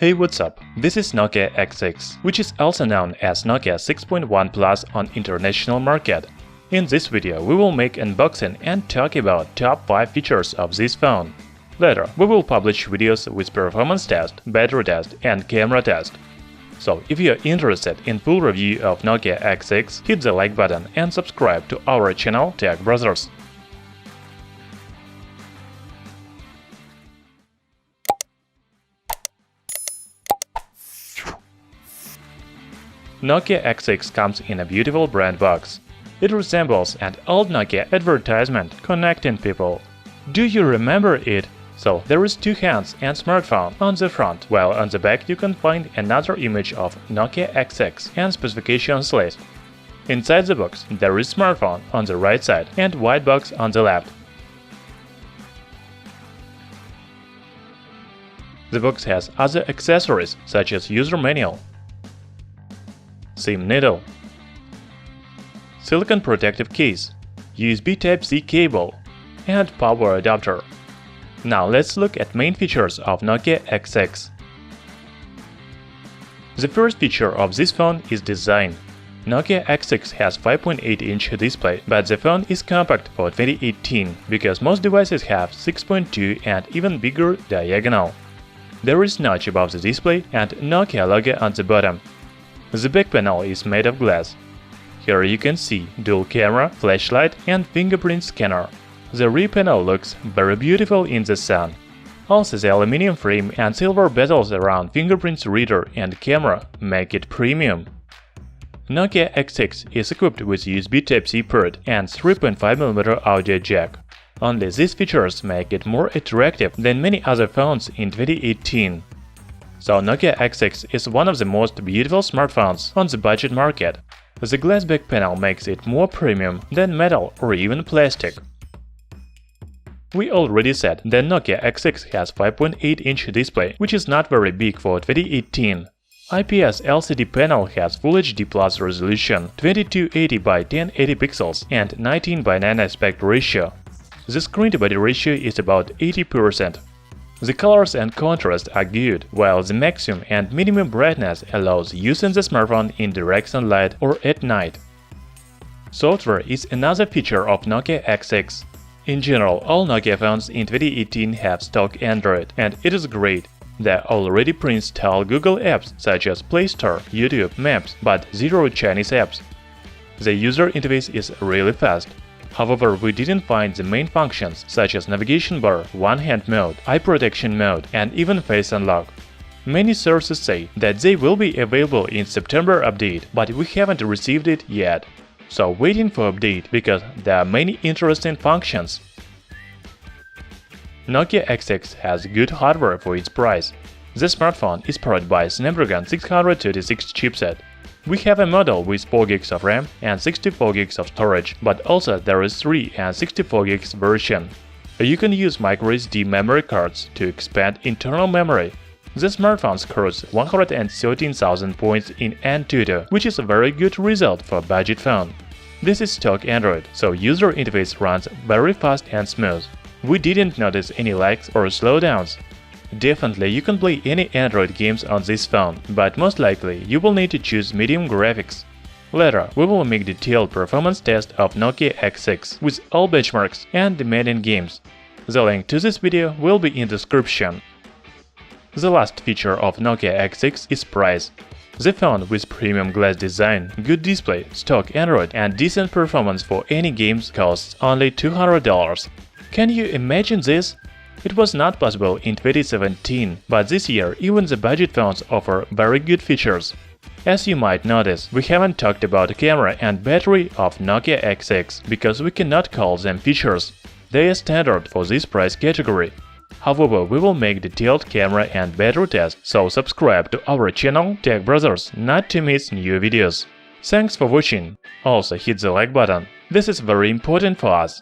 Hey, what's up? This is Nokia X6, which is also known as Nokia 6.1 Plus on international market. In this video, we will make unboxing and talk about top 5 features of this phone. Later, we will publish videos with performance test, battery test, and camera test. So, if you are interested in full review of Nokia X6, hit the like button and subscribe to our channel Tech Brothers. Nokia X6 comes in a beautiful brand box. It resembles an old Nokia advertisement connecting people. Do you remember it? So there is two hands and smartphone on the front, while on the back you can find another image of Nokia X6 and specifications list. Inside the box there is smartphone on the right side and white box on the left. The box has other accessories such as user manual, SIM needle, silicone protective case, USB Type-C cable, and power adapter. Now let's look at main features of Nokia X6. The first feature of this phone is design. Nokia X6 has 5.8-inch display, but the phone is compact for 2018 because most devices have 6.2 and even bigger diagonal. There is notch above the display and Nokia logo on the bottom. The back panel is made of glass. Here you can see dual camera, flashlight and fingerprint scanner. The rear panel looks very beautiful in the sun. Also, the aluminum frame and silver bezels around fingerprint reader and camera make it premium. Nokia X6 is equipped with USB Type-C port and 3.5mm audio jack. Only these features make it more attractive than many other phones in 2018. So Nokia X6 is one of the most beautiful smartphones on the budget market. The glass back panel makes it more premium than metal or even plastic. We already said that Nokia X6 has 5.8-inch display, which is not very big for 2018. IPS LCD panel has Full HD Plus resolution, 2280 by 1080 pixels and 19 by 9 aspect ratio. The screen-to-body ratio is about 80%. The colors and contrast are good, while the maximum and minimum brightness allows using the smartphone in direct sunlight or at night. Software is another feature of Nokia X6. In general, all Nokia phones in 2018 have stock Android, and it is great. There are already pre-installed Google apps such as Play Store, YouTube, Maps, but zero Chinese apps. The user interface is really fast. However, we didn't find the main functions such as navigation bar, one-hand mode, eye protection mode, and even face unlock. Many sources say that they will be available in September update, but we haven't received it yet. So waiting for update because there are many interesting functions. Nokia X6 has good hardware for its price. The smartphone is powered by Snapdragon 636 chipset. We have a model with 4GB of RAM and 64GB of storage, but also there is 3 and 64GB version. You can use microSD memory cards to expand internal memory. The smartphone scores 113,000 points in Antutu, which is a very good result for a budget phone. This is stock Android, so user interface runs very fast and smooth. We didn't notice any lags or slowdowns. Definitely you can play any Android games on this phone, but most likely you will need to choose medium graphics. Later, we will make detailed performance test of Nokia X6 with all benchmarks and demanding games. The link to this video will be in the description. The last feature of Nokia X6 is price. The phone with premium glass design, good display, stock Android and decent performance for any games costs only $200. Can you imagine this? It was not possible in 2017, but this year even the budget phones offer very good features. As you might notice, we haven't talked about the camera and battery of Nokia X6 because we cannot call them features. They are standard for this price category. However, we will make detailed camera and battery test, so subscribe to our channel Tech Brothers not to miss new videos. Thanks for watching. Also hit the like button. This is very important for us.